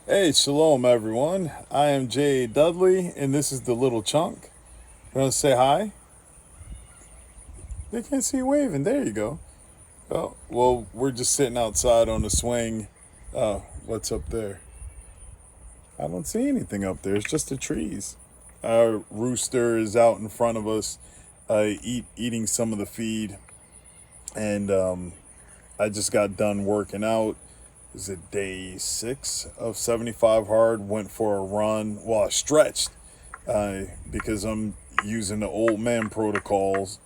Hey, shalom everyone. I am Jay Dudley, and this is the Little Chunk. You want to say hi? They can't see you waving. There you go. Oh, well, we're just sitting outside on the swing. What's up there? I don't see anything up there. It's just the trees. Our rooster is out in front of us, eating some of the feed, and I just got done working out. Is it day 6 of 75 hard? Went for a run. Well, I stretched because I'm using the old man protocols,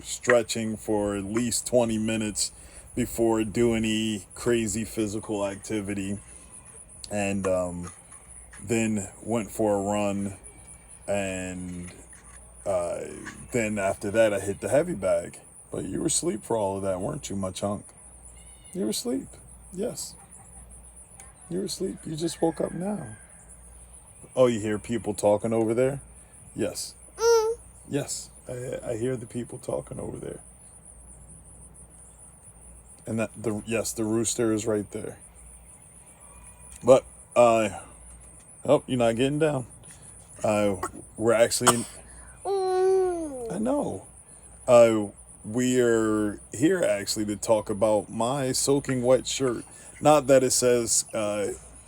stretching for at least 20 minutes before doing any crazy physical activity. And then went for a run. And uh, then after that, I hit the heavy bag. But you were asleep for all of that, weren't you, my chunk? You were asleep. Yes, you were asleep. You just woke up now. Oh, you hear people talking over there? Yes. Yes, I hear the people talking over there, and the rooster is right there. But oh, you're not getting down. Uh, we're actually, I know. Uh, we are here actually to talk about my soaking wet shirt. Not that it says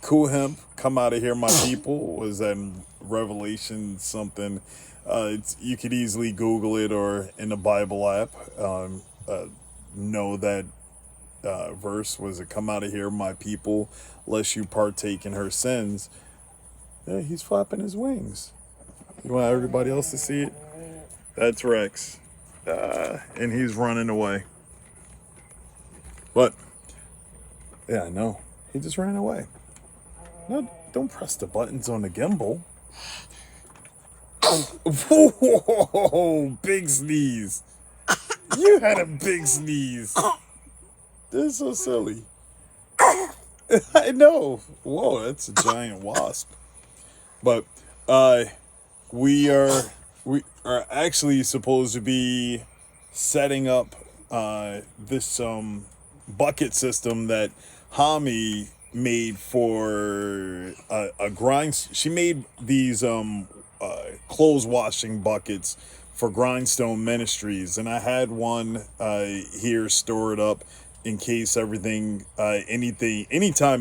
"Cool hemp, come out of here, my people." Was that in Revelation something? You could easily Google it or in the Bible app. Know that verse was it "Come out of here, my people, lest you partake in her sins." Yeah, he's flapping his wings. You want everybody else to see it? That's Rex, and he's running away. But yeah, I know he just ran away. No, don't press the buttons on the gimbal. Whoa, big sneeze. You had a big sneeze. This is so silly. I know. Whoa, that's a giant wasp. But uh we are we are actually supposed to be setting up this bucket system that Hami made for a grind. She made these clothes washing buckets for Grindstone Ministries, and I had one here stored up in case anytime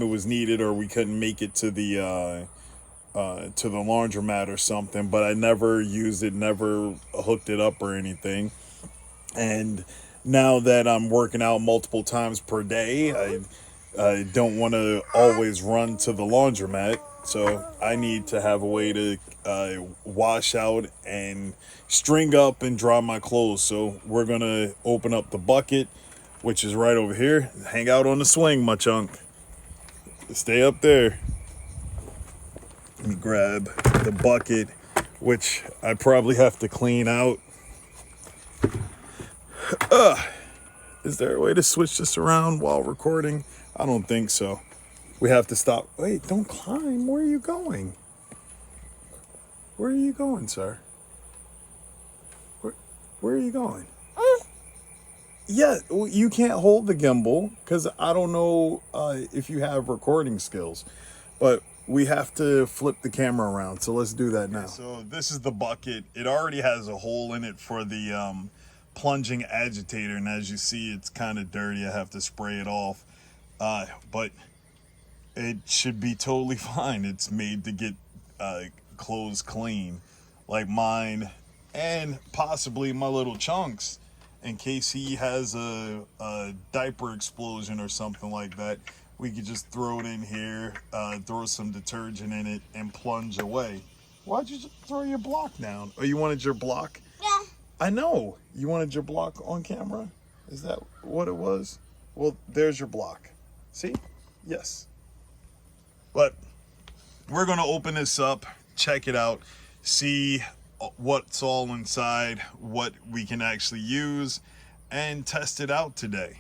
it was needed or we couldn't make it to the laundromat or something, but I never used it, never hooked it up or anything. And now that I'm working out multiple times per day, I don't want to always run to the laundromat. So I need to have a way to wash out and string up and dry my clothes. So we're going to open up the bucket, which is right over here. Hang out on the swing, my chunk. Stay up there. Let me grab the bucket, which I probably have to clean out. Is there a way to switch this around while recording? I don't think so. We have to stop. Wait, don't climb. Where are you going? Where are you going, sir? Where are you going? Yeah, well, you can't hold the gimbal because I don't know if you have recording skills, but we have to flip the camera around. So let's do that now. So this is the bucket. It already has a hole in it for the plunging agitator, and as you see, it's kind of dirty. I have to spray it off, but it should be totally fine. It's made to get clothes clean, like mine, and possibly my little chunks, in case he has a diaper explosion or something like that. We could just throw it in here, throw some detergent in it, and plunge away. Why'd you just throw your block down? Oh, you wanted your block? Yeah. I know. You wanted your block on camera? Is that what it was? Well, there's your block. See? Yes. But we're going to open this up, check it out, see what's all inside, what we can actually use, and test it out today.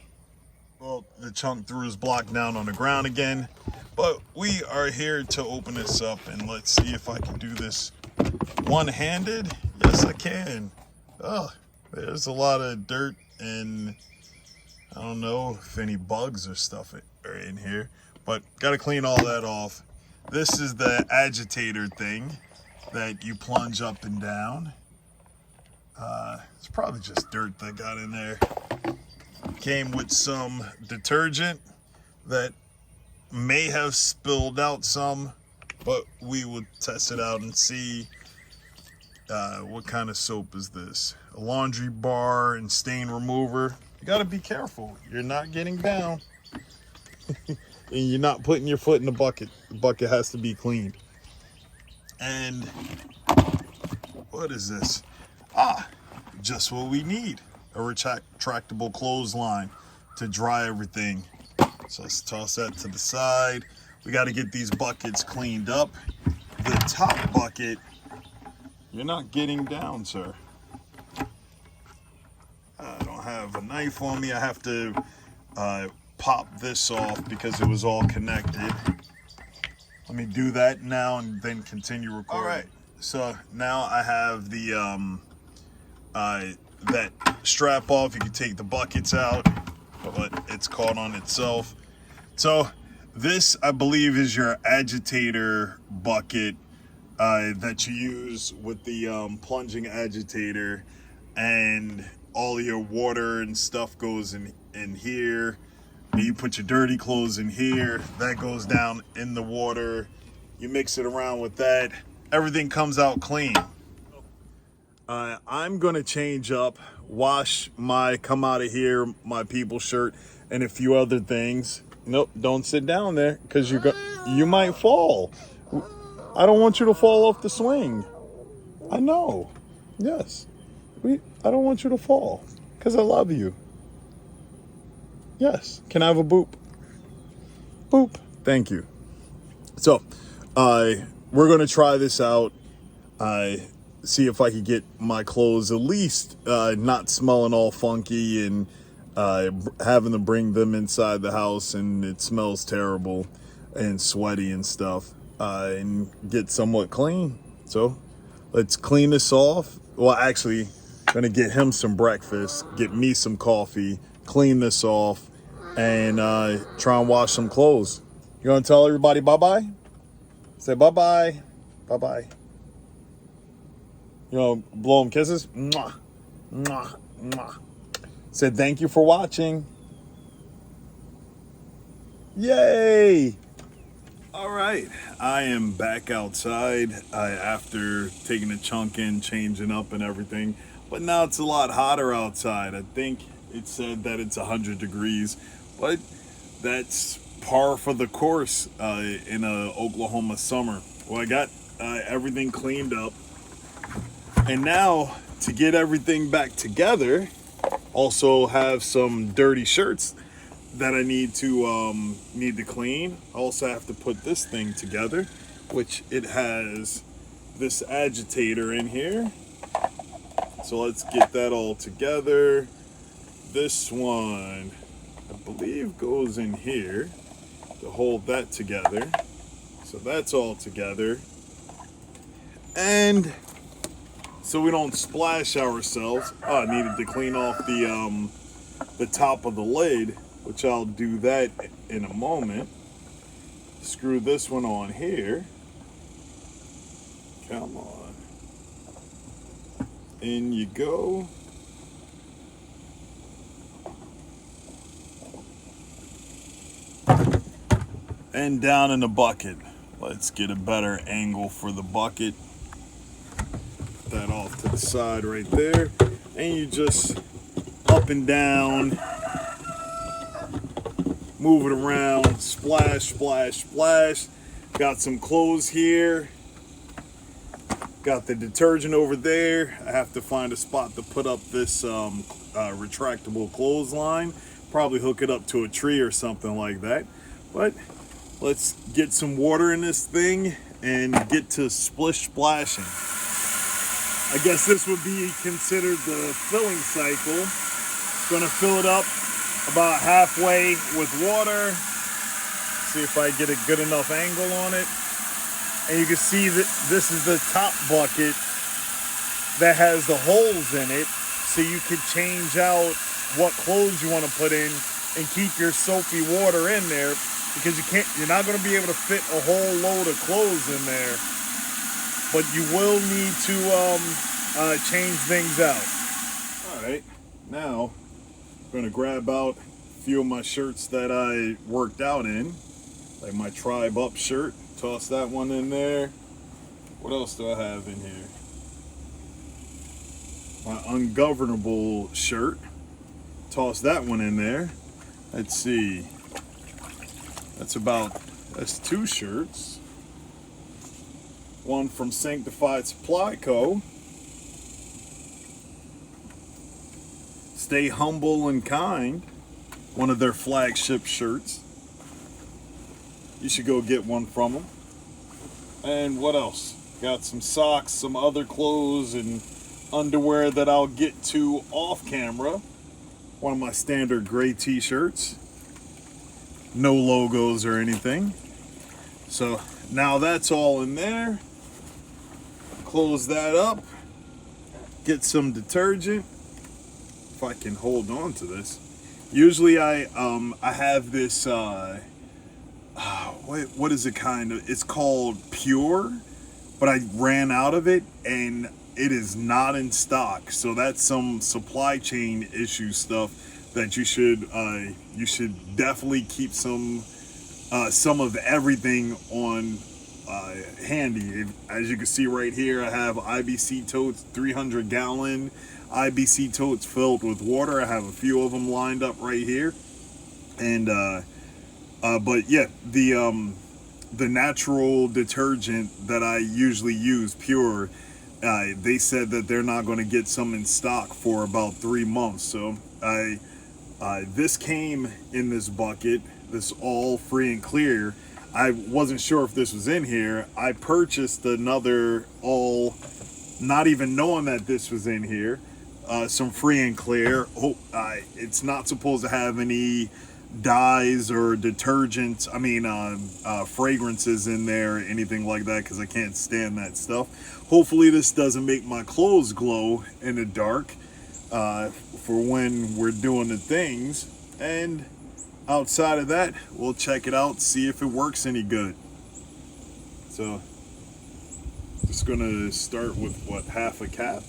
Well, the chunk threw his block down on the ground again, but we are here to open this up, and let's see if I can do this one-handed. Yes, I can. Oh, there's a lot of dirt, and I don't know if any bugs or stuff are in here, but got to clean all that off. This is the agitator thing that you plunge up and down. It's probably just dirt that got in there. Came with some detergent that may have spilled out some, but we will test it out and see what kind of soap is this. A laundry bar and stain remover. You gotta be careful. You're not getting down. And you're not putting your foot in the bucket. The bucket has to be cleaned. And what is this? Just what we need. A retractable clothesline to dry everything. So let's toss that to the side. We got to get these buckets cleaned up. The top bucket, you're not getting down, sir. I don't have a knife on me. I have to pop this off because it was all connected. Let me do that now and then continue recording. All right. So now I have the that strap off. You can take the buckets out, but it's caught on itself. So this, I believe, is your agitator bucket that you use with the plunging agitator, and all your water and stuff goes in here. You put your dirty clothes in here. That goes down in the water. You mix it around with that. Everything comes out clean. I'm gonna change up, wash my come out of here, my people shirt, and a few other things. Nope, don't sit down there because you might fall. I don't want you to fall off the swing. I know. Yes. I don't want you to fall because I love you. Yes. Can I have a boop? Boop. Thank you. So, we're gonna try this out. See if I could get my clothes at least not smelling all funky and having to bring them inside the house and it smells terrible and sweaty and stuff, and get somewhat clean. So let's clean this off. Well, actually, I'm gonna get him some breakfast, get me some coffee, clean this off, and try and wash some clothes. You gonna tell everybody bye-bye? Say bye-bye. Bye-bye. You know, blow them kisses. Mwah, mwah, mwah. Said thank you for watching. Yay! All right, I am back outside after taking a chunk in, changing up and everything. But now it's a lot hotter outside. I think it said that it's 100 degrees, but that's par for the course in a Oklahoma summer. Well, I got everything cleaned up. And now, to get everything back together, also have some dirty shirts that I need to clean. I also have to put this thing together, which it has this agitator in here. So let's get that all together. This one, I believe, goes in here to hold that together. So that's all together. And so we don't splash ourselves. I needed to clean off the top of the lid, which I'll do that in a moment. Screw this one on here. Come on. In you go. And down in the bucket. Let's get a better angle for the bucket. That off to the side right there, and you just up and down, move it around, splash, splash, splash. Got some clothes here, got the detergent over there. I have to find a spot to put up this retractable clothesline, probably hook it up to a tree or something like that. But let's get some water in this thing and get to splish splashing. I guess this would be considered the filling cycle. Gonna fill it up about halfway with water. See if I get a good enough angle on it. And you can see that this is the top bucket that has the holes in it, so you could change out what clothes you want to put in and keep your soapy water in there because you're not going to be able to fit a whole load of clothes in there, but you will need to change things out. All right, now I'm going to grab out a few of my shirts that I worked out in, like my Tribe Up shirt. Toss that one in there. What else do I have in here? My Ungovernable shirt. Toss that one in there. Let's see. That's 2 shirts. One from Sanctified Supply Co. Stay Humble and Kind. One of their flagship shirts. You should go get one from them. And what else? Got some socks, some other clothes, and underwear that I'll get to off camera. One of my standard gray t-shirts. No logos or anything. So now that's all in there. Close that up. Get some detergent. If I can hold on to this. Usually I have this what is it kind of? It's called Pure, but I ran out of it and it is not in stock. So that's some supply chain issue stuff that you should definitely keep some of everything on handy. As you can see right here, I have IBC totes, 300 gallon IBC totes filled with water. I have a few of them lined up right here, and but yeah, the natural detergent that I usually use, Pure, they said that they're not going to get some in stock for about 3 months. So this came in this bucket, this all free and clear. I wasn't sure if this was in here. I purchased another all, not even knowing that this was in here, some free and clear. It's not supposed to have any dyes or detergents, fragrances in there, anything like that, because I can't stand that stuff. Hopefully this doesn't make my clothes glow in the dark for when we're doing the things. And outside of that, we'll check it out, see if it works any good. So just gonna start with what, half a cap.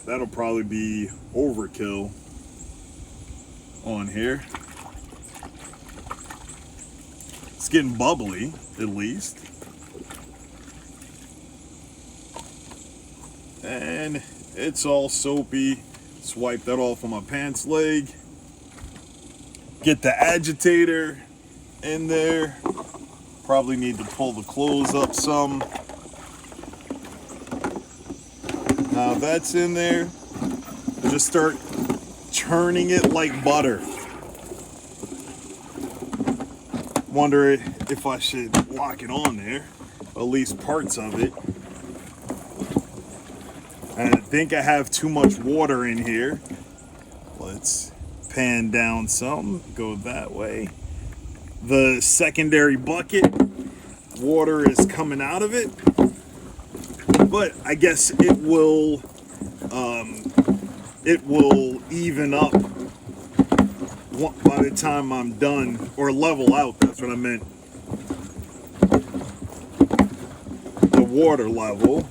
That'll probably be overkill on here. It's getting bubbly, at least. And it's all soapy. Swipe that off on my pants leg. Get the agitator in there. Probably need to pull the clothes up some. Now that's in there. Just start churning it like butter. Wonder if I should lock it on there, at least parts of it. I think I have too much water in here. Let's pan down some, go that way. The secondary bucket, water is coming out of it, but I guess it will even up by the time I'm done, or level out, that's what I meant. The water level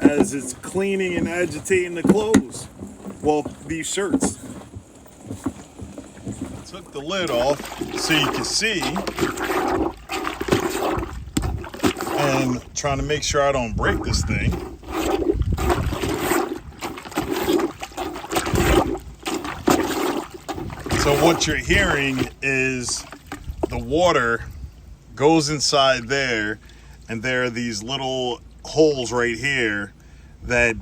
as it's cleaning and agitating the clothes. Well, these shirts. Took the lid off so you can see, and trying to make sure I don't break this thing. So what you're hearing is the water goes inside there, and there are these little holes right here that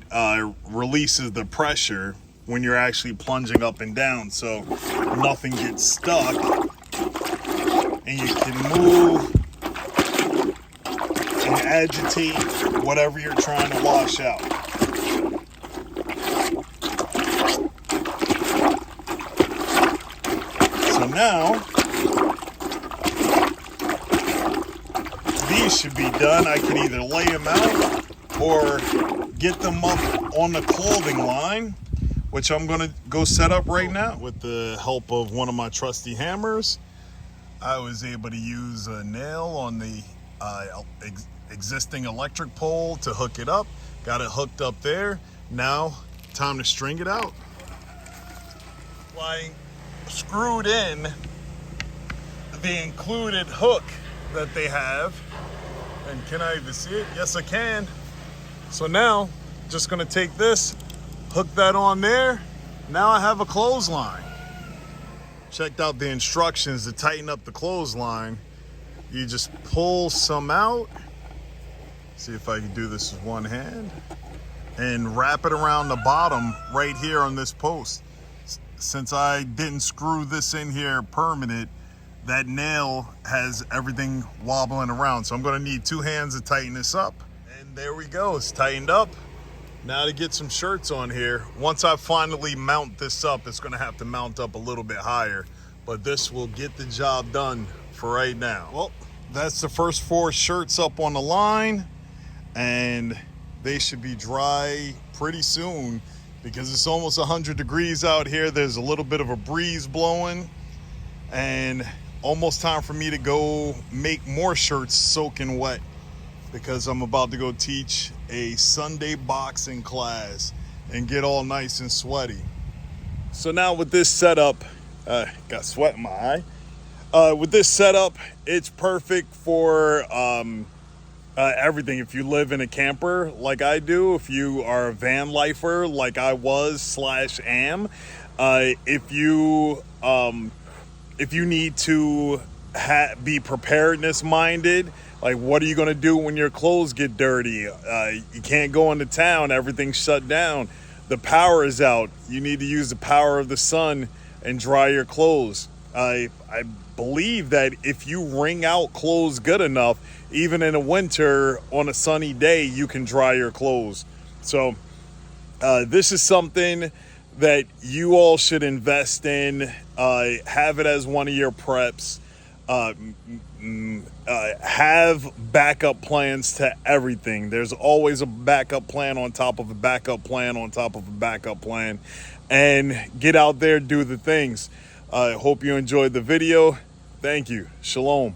releases the pressure when you're actually plunging up and down, so nothing gets stuck and you can move and agitate whatever you're trying to wash out. So now these should be done. I can either lay them out or get them up on the clothing line, which I'm gonna go set up right now with the help of one of my trusty hammers. I was able to use a nail on the existing electric pole to hook it up. Got it hooked up there. Now, time to string it out. Like, screwed in the included hook that they have. And can I even see it? Yes, I can. So now, just gonna take this, hook that on there. Now I have a clothesline. Checked out the instructions to tighten up the clothesline. You just pull some out. See if I can do this with one hand. And wrap it around the bottom right here on this post. Since I didn't screw this in here permanent, that nail has everything wobbling around. So I'm gonna need 2 hands to tighten this up. And there we go, it's tightened up. Now to get some shirts on here. Once I finally mount this up, it's gonna have to mount up a little bit higher, but this will get the job done for right now. Well, that's the first 4 shirts up on the line, and they should be dry pretty soon because it's almost 100 degrees out here. There's a little bit of a breeze blowing, and almost time for me to go make more shirts soaking wet because I'm about to go teach a Sunday boxing class and get all nice and sweaty. So now with this setup, got sweat in my eye. With this setup, it's perfect for everything. If you live in a camper like I do, if you are a van lifer like I was / am, if you need to be preparedness minded, like what are you going to do when your clothes get dirty? You can't go into town, everything's shut down, the power is out, you need to use the power of the sun and dry your clothes. I believe that if you wring out clothes good enough, even in the winter on a sunny day, you can dry your clothes. So this is something that you all should invest in. Have it as one of your preps. Have backup plans to everything. There's always a backup plan on top of a backup plan on top of a backup plan, and get out there, do the things. I hope you enjoyed the video. Thank you. Shalom.